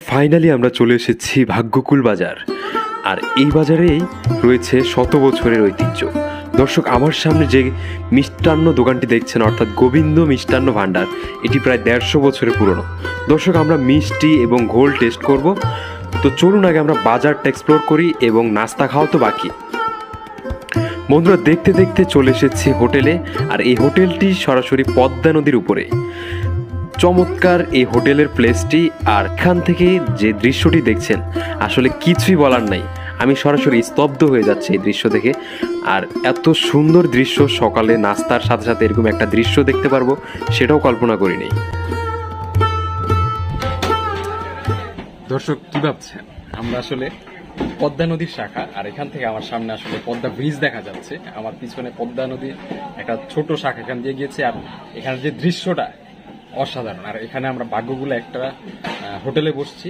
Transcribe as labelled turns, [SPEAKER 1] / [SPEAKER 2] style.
[SPEAKER 1] Finally আমরা চলে এসেছি ভাগ্যকুল বাজার। আর এই বাজারেই রয়েছে শত বছরের ঐতিহ্য। দর্শক, আমার সামনে যে মিষ্টান্ন দোকানটি দেখছেন অর্থাৎ গোবিন্দ মিষ্টান্ন ভাণ্ডার, এটি প্রায় 150 বছরের পুরনো। দর্শক, আমরা মিষ্টি এবং ঘোল টেস্ট করব। তো চলুন আগে আমরা বাজারটা এক্সপ্লোর করি এবং নাস্তা খাওয়া তো বাকি। বন্ধুরা, দেখতে দেখতে চলে এসেছি হোটেলে। আর এই হোটেলটি সরাসরি পদ্মা নদীর উপরে। চমৎকার এই হোটেলের প্লেসটি, আর এখান থেকে যে দৃশ্যটি দেখছেন আসলে কিছুই বলার নাই। আমি সরাসরি স্তব্ধ হয়ে যাচ্ছি এই দৃশ্য দেখে। আর এত সুন্দর দৃশ্য, সকালে নাস্তার সাথে সাথে এরকম একটা দৃশ্য দেখতে পারবো সেটাও কল্পনা করিনি।
[SPEAKER 2] দর্শক, কি ভাবছেন? আমরা আসলে পদ্মা নদীর শাখা, আর এখান থেকে আমার সামনে আসলে পদ্মা ব্রিজ দেখা যাচ্ছে। আমার পিছনে পদ্মা নদীর একটা ছোট শাখা এখান দিয়ে গিয়েছে। আর এখানে যে দৃশ্যটা অসাধারণ। আর এখানে আমরা ভাগ্যগুলো একটা হোটেলে বসছি।